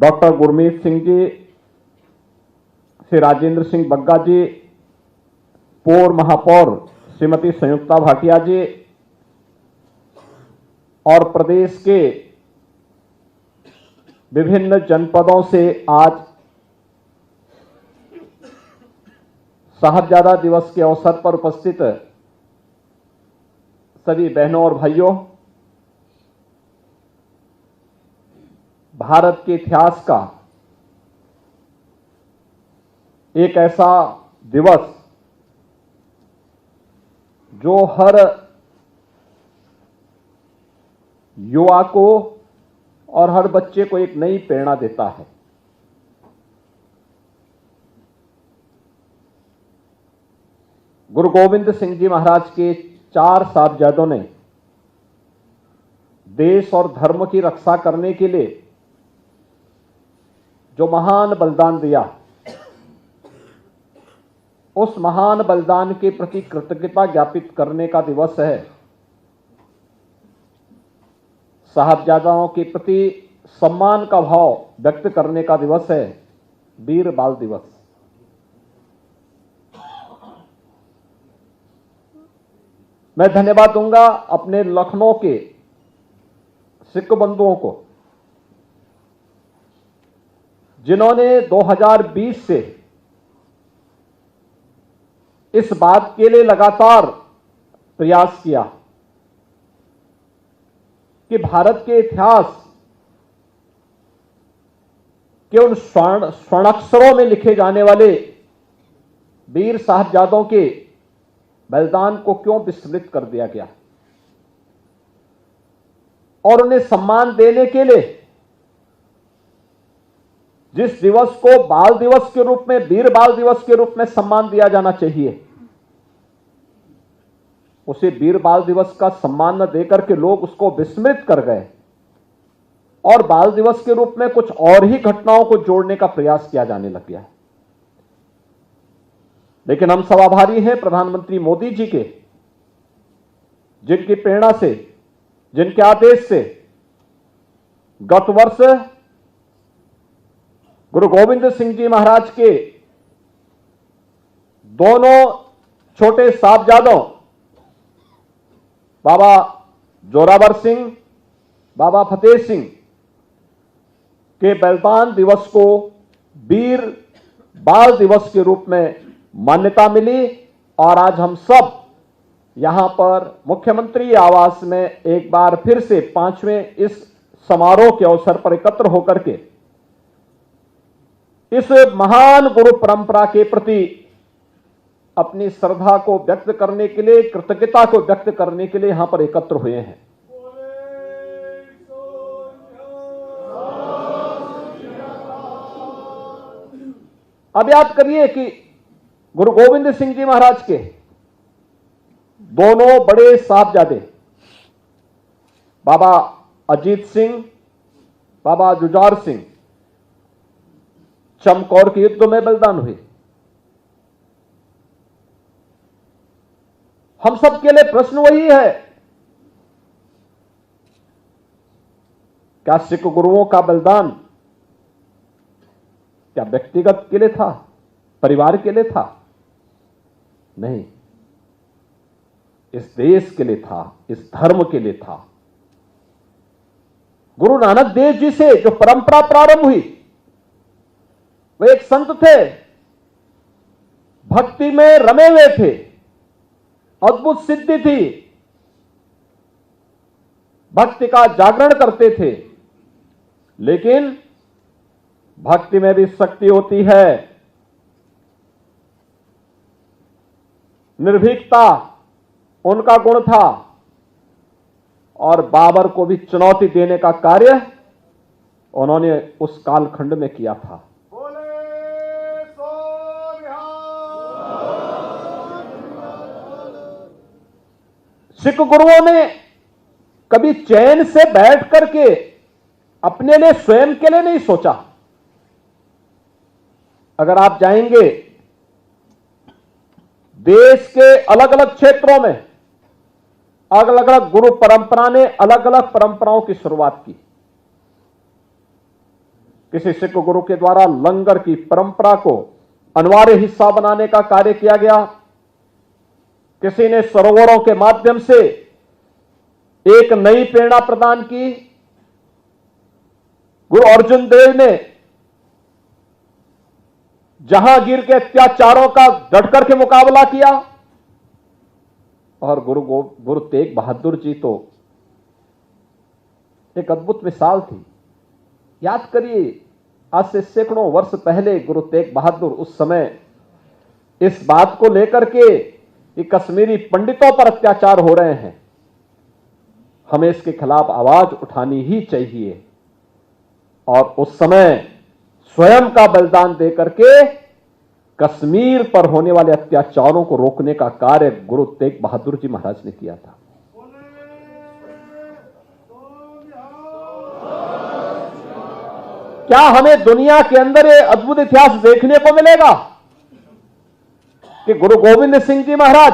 Doctor Gurmeet Singh ji, Shri Rajendra Singh Bagga जी, पूर्व महापौर श्रीमती संयुक्ता भाटिया जी और प्रदेश के विभिन्न जनपदों से आज साहबजादा दिवस के अवसर पर उपस्थित सभी बहनों और भाइयों, भारत के इतिहास का एक ऐसा दिवस जो हर युवा को और हर बच्चे को एक नई प्रेरणा देता है। गुरु गोविंद सिंह जी महाराज के 4 साहबजादों ने देश और धर्म की रक्षा करने के लिए जो महान बलिदान दिया, उस महान बलिदान के प्रति कृतज्ञता ज्ञापित करने का दिवस है। साहबजादाओं के प्रति सम्मान का भाव व्यक्त करने का दिवस है, वीर बाल दिवस। मैं धन्यवाद दूंगा अपने लखनऊ के सिख बंधुओं को, जिन्होंने 2020 से इस बात के लिए लगातार प्रयास किया कि भारत के इतिहास के उन स्वर्णाक्षरों में लिखे जाने वाले वीर साहबजादों के बलिदान को क्यों विस्मृत कर दिया गया, और उन्हें सम्मान देने के लिए जिस दिवस को बाल दिवस के रूप में, वीर बाल दिवस के रूप में सम्मान दिया जाना चाहिए, उसे वीर बाल दिवस का सम्मान न देकर के लोग उसको विस्मृत कर गए और बाल दिवस के रूप में कुछ और ही घटनाओं को जोड़ने का प्रयास किया जाने लग गया। लेकिन हम सब आभारी हैं प्रधानमंत्री मोदी जी के, जिनकी प्रेरणा से, जिनके आदेश से गत वर्ष गुरु गोविंद सिंह जी महाराज के दोनों छोटे साहबजादों बाबा जोरावर सिंह, बाबा फतेह सिंह के बलिदान दिवस को वीर बाल दिवस के रूप में मान्यता मिली। और आज हम सब यहां पर मुख्यमंत्री आवास में एक बार फिर से 5वें इस समारोह के अवसर पर एकत्र होकर के इस महान गुरु परंपरा के प्रति अपनी श्रद्धा को व्यक्त करने के लिए, कृतज्ञता को व्यक्त करने के लिए यहां पर एकत्र हुए हैं। अब याद करिए कि गुरु गोविंद सिंह जी महाराज के दोनों बड़े साहबजादे बाबा अजीत सिंह, बाबा जुझार सिंह चमकौर के युद्ध में बलिदान हुए। हम सब के लिए प्रश्न वही है, क्या सिख गुरुओं का बलिदान क्या व्यक्तिगत के लिए था, परिवार के लिए था? नहीं, इस देश के लिए था, इस धर्म के लिए था। गुरु नानक देव जी से जो परंपरा प्रारंभ हुई, वे एक संत थे, भक्ति में रमे हुए थे, अद्भुत सिद्धि थी, भक्ति का जागरण करते थे। लेकिन भक्ति में भी शक्ति होती है, निर्भीकता उनका गुण था, और बाबर को भी चुनौती देने का कार्य उन्होंने उस कालखंड में किया था। सिख गुरुओं ने कभी चैन से बैठ करके अपने लिए, स्वयं के लिए नहीं सोचा। अगर आप जाएंगे देश के अलग अलग क्षेत्रों में, अलग अलग गुरु परंपरा ने अलग अलग परंपराओं की शुरुआत की। किसी सिख गुरु के द्वारा लंगर की परंपरा को अनिवार्य हिस्सा बनाने का कार्य किया गया। किसी ने सरोवरों के माध्यम से एक नई प्रेरणा प्रदान की। गुरु अर्जुन देव ने जहांगीर के अत्याचारों का डटकर के मुकाबला किया और गुरु तेग बहादुर जी तो एक अद्भुत मिसाल थी। याद करिए, आज से सैकड़ों वर्ष पहले गुरु तेग बहादुर उस समय इस बात को लेकर के कि कश्मीरी पंडितों पर अत्याचार हो रहे हैं, हमें इसके खिलाफ आवाज उठानी ही चाहिए, और उस समय स्वयं का बलिदान देकर के कश्मीर पर होने वाले अत्याचारों को रोकने का कार्य गुरु तेग बहादुर जी महाराज ने किया था। क्या हमें दुनिया के अंदर ये अद्भुत इतिहास देखने को मिलेगा कि गुरु गोविंद सिंह जी महाराज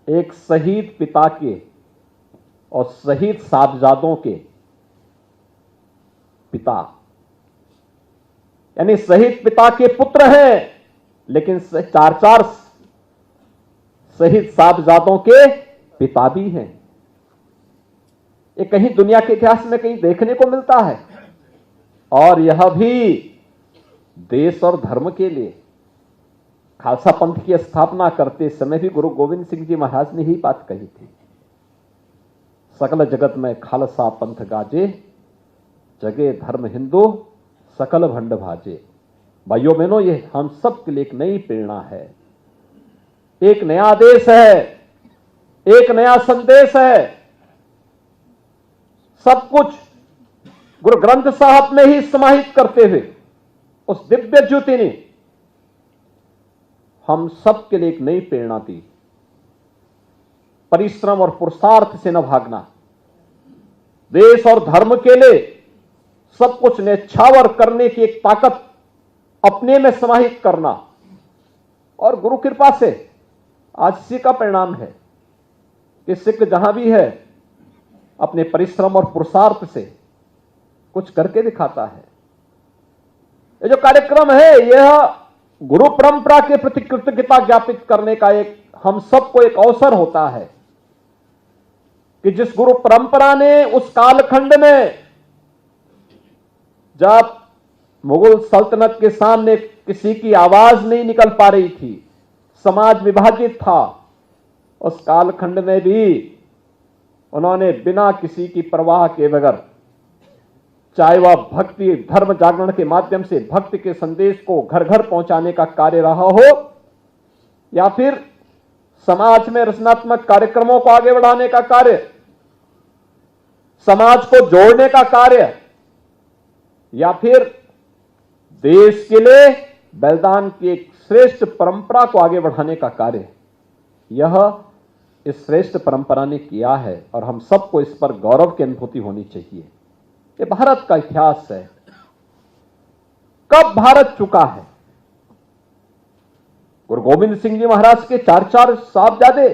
एक शहीद पिता के और शहीद साहबजादों के पिता, यानी शहीद पिता के पुत्र हैं, लेकिन चार चार शहीद साहबजादों के पिता भी हैं। ये कहीं दुनिया के इतिहास में कहीं देखने को मिलता है, और यह भी देश और धर्म के लिए। खालसा पंथ की स्थापना करते समय भी गुरु गोविंद सिंह जी महाराज ने ही बात कही थी, सकल जगत में खालसा पंथ गाजे, जगे धर्म हिंदू सकल भंड भाजे। भाइयों बहनों, ये हम सब के लिए एक नई प्रेरणा है, एक नया आदेश है, एक नया संदेश है। सब कुछ गुरु ग्रंथ साहब में ही समाहित करते हुए उस दिव्य ज्योति ने हम सब के लिए एक नई प्रेरणा दी। परिश्रम और पुरुषार्थ से न भागना, देश और धर्म के लिए सब कुछ न्यौछावर करने की एक ताकत अपने में समाहित करना, और गुरु कृपा से आज इसी का परिणाम है कि सिख जहां भी है अपने परिश्रम और पुरुषार्थ से कुछ करके दिखाता है। ये जो कार्यक्रम है, यह गुरु परंपरा के प्रति कृतज्ञता ज्ञापित करने का एक हम सबको एक अवसर होता है कि जिस गुरु परंपरा ने उस कालखंड में जब मुगल सल्तनत के सामने किसी की आवाज नहीं निकल पा रही थी, समाज विभाजित था, उस कालखंड में भी उन्होंने बिना किसी की परवाह के बगैर, चाहे वह भक्ति धर्म जागरण के माध्यम से भक्ति के संदेश को घर घर पहुंचाने का कार्य रहा हो, या फिर समाज में रचनात्मक कार्यक्रमों को आगे बढ़ाने का कार्य, समाज को जोड़ने का कार्य, या फिर देश के लिए बलिदान की एक श्रेष्ठ परंपरा को आगे बढ़ाने का कार्य, यह इस श्रेष्ठ परंपरा ने किया है, और हम सबको इस पर गौरव की अनुभूति होनी चाहिए। ये भारत का इतिहास है। कब भारत चुका है? गुरु गोविंद सिंह जी महाराज के चार चार साहबजादे,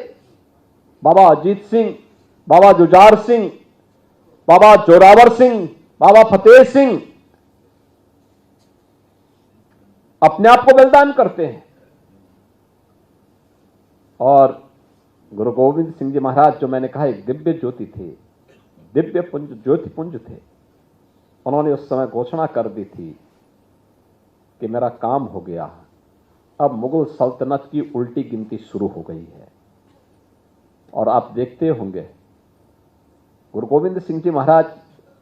बाबा अजीत सिंह, बाबा जुझार सिंह, बाबा जोरावर सिंह, बाबा फतेह सिंह, अपने आप को बलिदान करते हैं। और गुरु गोविंद सिंह जी महाराज, जो मैंने कहा एक दिव्य ज्योति थे, दिव्य पुंज ज्योति पुंज थे, उन्होंने उस समय घोषणा कर दी थी कि मेरा काम हो गया, अब मुगल सल्तनत की उल्टी गिनती शुरू हो गई है। और आप देखते होंगे गुरु गोविंद सिंह जी महाराज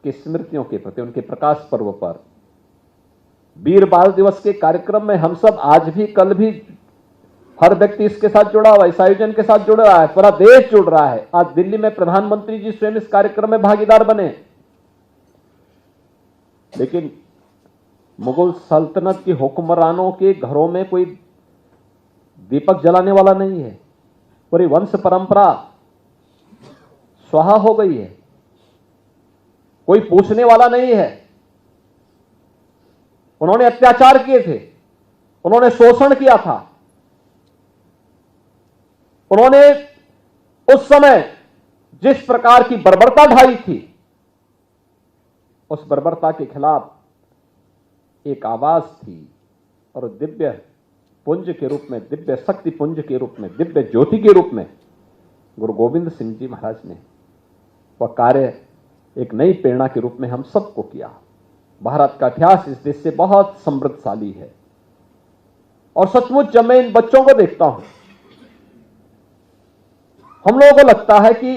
की स्मृतियों के प्रति, उनके प्रकाश पर्व पर वीर बाल दिवस के कार्यक्रम में हम सब आज भी, कल भी, हर व्यक्ति इसके साथ जुड़ा हुआ है, इस आयोजन के साथ जुड़ रहा है, पूरा देश जुड़ रहा है। आज दिल्ली में प्रधानमंत्री जी स्वयं इस कार्यक्रम में भागीदार बने, लेकिन मुगल सल्तनत के हुक्मरानों के घरों में कोई दीपक जलाने वाला नहीं है, पूरी वंश परंपरा स्वाहा हो गई है, कोई पूछने वाला नहीं है। उन्होंने अत्याचार किए थे, उन्होंने शोषण किया था, उन्होंने उस समय जिस प्रकार की बर्बरता ढाई थी, उस बर्बरता के खिलाफ एक आवाज थी और दिव्य पुंज के रूप में, दिव्य शक्ति पुंज के रूप में, दिव्य ज्योति के रूप में गुरु गोविंद सिंह जी महाराज ने वह कार्य एक नई प्रेरणा के रूप में हम सबको किया। भारत का इतिहास इस देश से बहुत समृद्धशाली है और सचमुच जब मैं इन बच्चों को देखता हूं, हम लोगों को लगता है कि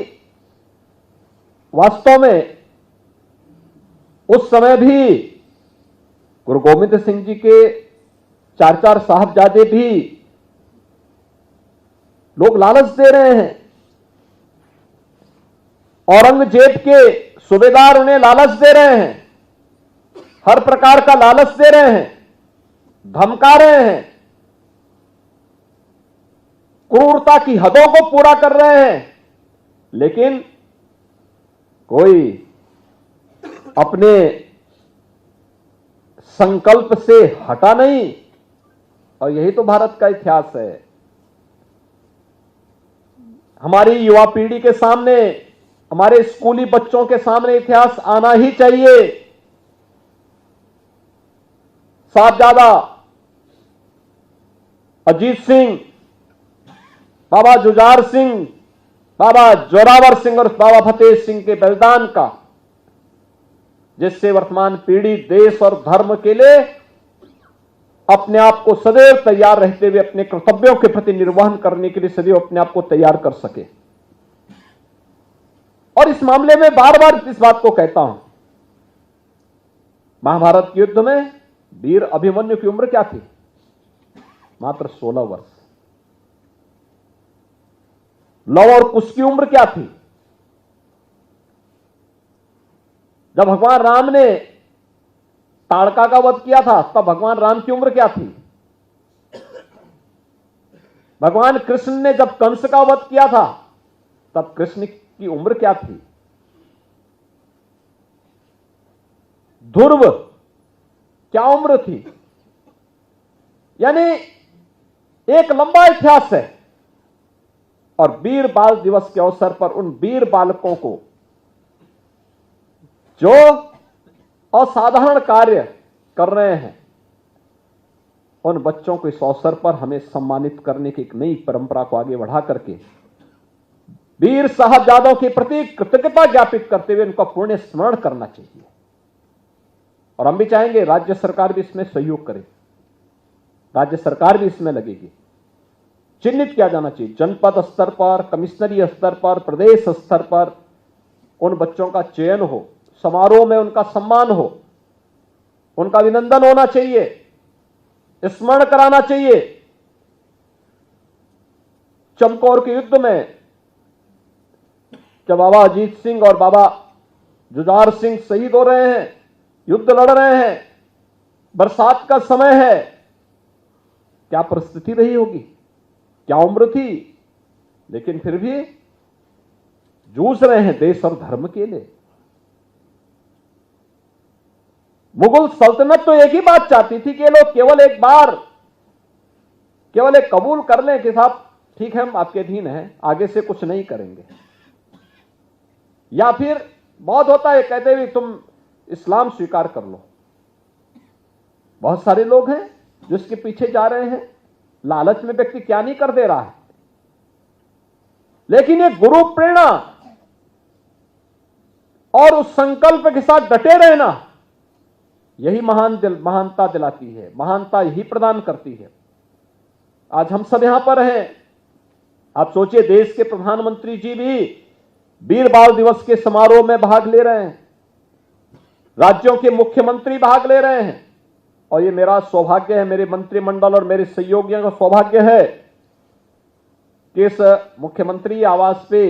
वास्तव में उस समय भी गुरु गोविंद सिंह जी के चार साहबजादे भी लोग लालच दे रहे हैं, औरंगजेब के सूबेदार उन्हें लालच दे रहे हैं, हर प्रकार का लालच दे रहे हैं, धमका रहे हैं, क्रूरता की हदों को पूरा कर रहे हैं, लेकिन कोई अपने संकल्प से हटा नहीं। और यही तो भारत का इतिहास है। हमारी युवा पीढ़ी के सामने, हमारे स्कूली बच्चों के सामने इतिहास आना ही चाहिए। साहबजादा अजीत सिंह, बाबा जुझार सिंह, बाबा जोरावर सिंह और बाबा फतेह सिंह के बलिदान का, जिससे वर्तमान पीढ़ी देश और धर्म के लिए अपने आप को सदैव तैयार रहते हुए अपने कर्तव्यों के प्रति निर्वहन करने के लिए सदैव अपने आप को तैयार कर सके। और इस मामले में बार बार इस बात को कहता हूं, महाभारत के युद्ध में वीर अभिमन्यु की उम्र क्या थी? मात्र 16 वर्ष। लव और कुश की उम्र क्या थी? जब भगवान राम ने ताड़का का वध किया था तब भगवान राम की उम्र क्या थी? भगवान कृष्ण ने जब कंस का वध किया था तब कृष्ण की उम्र क्या थी? ध्रुव क्या उम्र थी? यानी एक लंबा इतिहास है। और वीर बाल दिवस के अवसर पर उन वीर बालकों को जो असाधारण कार्य कर रहे हैं, उन बच्चों को इस अवसर पर हमें सम्मानित करने की एक नई परंपरा को आगे बढ़ा करके वीर साहबजादों के प्रति कृतज्ञता ज्ञापित करते हुए उनका पुण्य स्मरण करना चाहिए। और हम भी चाहेंगे राज्य सरकार भी इसमें सहयोग करे, राज्य सरकार भी इसमें लगेगी। चिन्हित किया जाना चाहिए जनपद स्तर पर, कमिश्नरी स्तर पर, प्रदेश स्तर पर उन बच्चों का चयन हो, समारोह में उनका सम्मान हो, उनका अभिनंदन होना चाहिए, स्मरण कराना चाहिए। चमकौर के युद्ध में जब बाबा अजीत सिंह और बाबा जुझार सिंह शहीद हो रहे हैं, युद्ध लड़ रहे हैं, बरसात का समय है, क्या परिस्थिति रही होगी, क्या उम्र थी, लेकिन फिर भी जूझ रहे हैं देश और धर्म के लिए। मुगल सल्तनत तो एक ही बात चाहती थी कि ये लोग केवल एक बार केवल एक कबूल कर लें कि साहब ठीक है हम आपके अधीन हैं, आगे से कुछ नहीं करेंगे। या फिर बहुत होता है कहते भी तुम इस्लाम स्वीकार कर लो। बहुत सारे लोग हैं जो इसके पीछे जा रहे हैं, लालच में व्यक्ति क्या नहीं कर दे रहा है। लेकिन ये गुरु प्रेरणा और उस संकल्प के साथ डटे रहना, यही महानता दिलाती है, महानता यही प्रदान करती है। आज हम सब यहां पर हैं। आप सोचिए देश के प्रधानमंत्री जी भी वीर बाल दिवस के समारोह में भाग ले रहे हैं, राज्यों के मुख्यमंत्री भाग ले रहे हैं। और ये मेरा सौभाग्य है, मेरे मंत्रिमंडल और मेरे सहयोगियों का सौभाग्य है कि इस मुख्यमंत्री आवास पे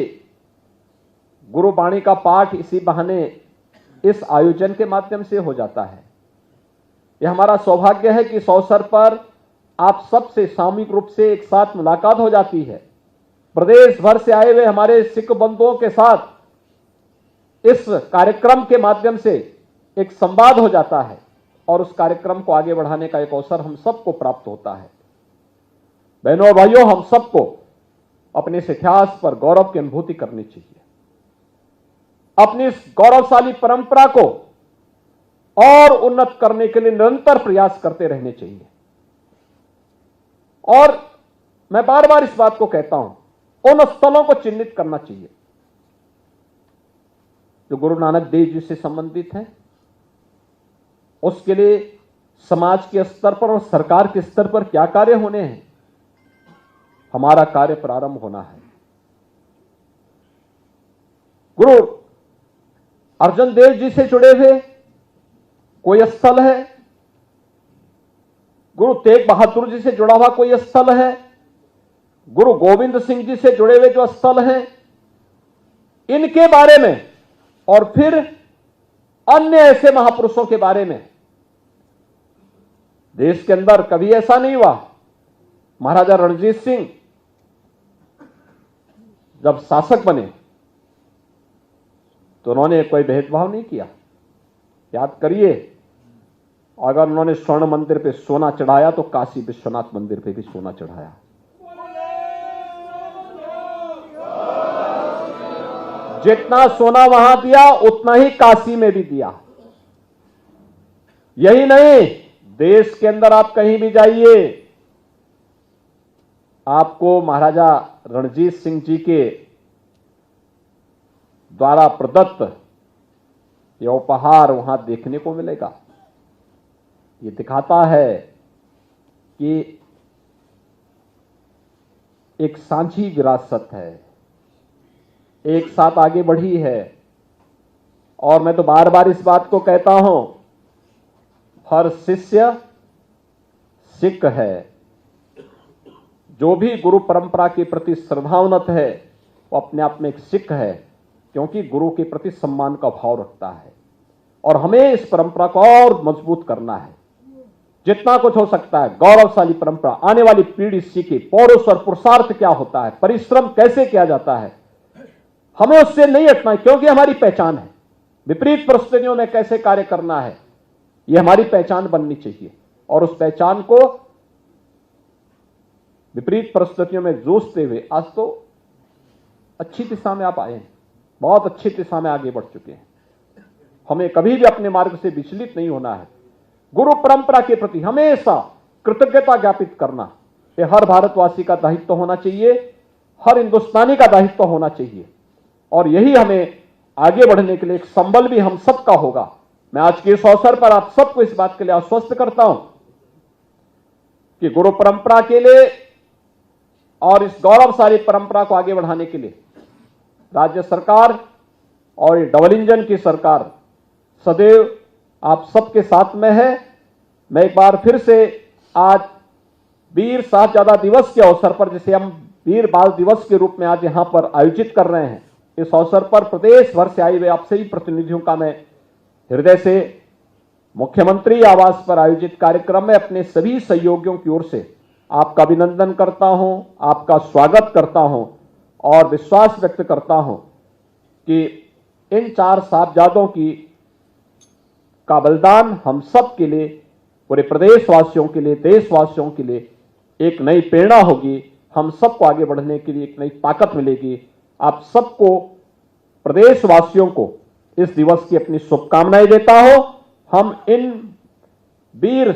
गुरुबाणी का पाठ इसी बहाने इस आयोजन के माध्यम से हो जाता है। यह हमारा सौभाग्य है कि इस अवसर पर आप सबसे सामूहिक रूप से एक साथ मुलाकात हो जाती है। प्रदेश भर से आए हुए हमारे सिख बंधुओं के साथ इस कार्यक्रम के माध्यम से एक संवाद हो जाता है और उस कार्यक्रम को आगे बढ़ाने का एक अवसर हम सबको प्राप्त होता है। बहनों और भाइयों, हम सबको अपने इस इतिहास पर गौरव की अनुभूति करनी चाहिए। अपनी इस गौरवशाली परंपरा को और उन्नत करने के लिए निरंतर प्रयास करते रहने चाहिए। और मैं बार बार इस बात को कहता हूं, उन स्थलों को चिन्हित करना चाहिए जो गुरु नानक देव जी से संबंधित है। उसके लिए समाज के स्तर पर और सरकार के स्तर पर क्या कार्य होने हैं, हमारा कार्य प्रारंभ होना है। गुरु अर्जन देव जी से जुड़े हुए कोई स्थल है, गुरु तेग बहादुर जी से जुड़ा हुआ कोई स्थल है, गुरु गोविंद सिंह जी से जुड़े हुए जो स्थल हैं, इनके बारे में और फिर अन्य ऐसे महापुरुषों के बारे में देश के अंदर कभी ऐसा नहीं हुआ। महाराजा रणजीत सिंह जब शासक बने तो उन्होंने कोई भेदभाव नहीं किया। याद करिए, अगर उन्होंने स्वर्ण मंदिर पे सोना चढ़ाया तो काशी विश्वनाथ मंदिर पे भी सोना चढ़ाया। जितना सोना वहां दिया उतना ही काशी में भी दिया। यही नहीं, देश के अंदर आप कहीं भी जाइए, आपको महाराजा रणजीत सिंह जी के द्वारा प्रदत्त यह उपहार वहां देखने को मिलेगा। ये दिखाता है कि एक सांझी विरासत है, एक साथ आगे बढ़ी है। और मैं तो बार बार इस बात को कहता हूं, हर शिष्य सिख है। जो भी गुरु परंपरा के प्रति श्रद्धावनत है वो अपने आप में एक सिख है, क्योंकि गुरु के प्रति सम्मान का भाव रखता है। और हमें इस परंपरा को और मजबूत करना है, जितना कुछ हो सकता है। गौरवशाली परंपरा, आने वाली पीढ़ी सीखे पौरुष और पुरुषार्थ क्या होता है, परिश्रम कैसे किया जाता है, हमें उससे नहीं हटना है, क्योंकि हमारी पहचान है। विपरीत परिस्थितियों में कैसे कार्य करना है, यह हमारी पहचान बननी चाहिए। और उस पहचान को विपरीत परिस्थितियों में जूझते हुए आज तो अच्छी दिशा में आप आए हैं, बहुत अच्छी दिशा में आगे बढ़ चुके हैं। हमें कभी भी अपने मार्ग से विचलित नहीं होना है। गुरु परंपरा के प्रति हमेशा कृतज्ञता ज्ञापित करना यह हर भारतवासी का दायित्व होना चाहिए, हर हिंदुस्तानी का दायित्व होना चाहिए। और यही हमें आगे बढ़ने के लिए एक संबल भी हम सबका होगा। मैं आज के इस अवसर पर आप सबको इस बात के लिए आश्वस्त करता हूं कि गुरु परंपरा के लिए और इस गौरवशाली परंपरा को आगे बढ़ाने के लिए राज्य सरकार और डबल इंजन की सरकार सदैव आप सबके साथ में है। मैं एक बार फिर से आज वीर साहबजादा दिवस के अवसर पर, जिसे हम वीर बाल दिवस के रूप में आज यहां पर आयोजित कर रहे हैं, इस अवसर पर प्रदेश भर से आए हुए आप सभी प्रतिनिधियों का मैं हृदय से मुख्यमंत्री आवास पर आयोजित कार्यक्रम में अपने सभी सहयोगियों की ओर से आपका अभिनंदन करता हूं, आपका स्वागत करता हूं और विश्वास व्यक्त करता हूं कि इन 4 साहबजादों का बलिदान हम सब के लिए, पूरे प्रदेशवासियों के लिए, देशवासियों के लिए एक नई प्रेरणा होगी। हम सबको आगे बढ़ने के लिए एक नई ताकत मिलेगी। आप सबको, प्रदेशवासियों को इस दिवस की अपनी शुभकामनाएं देता हूं। हम इन वीर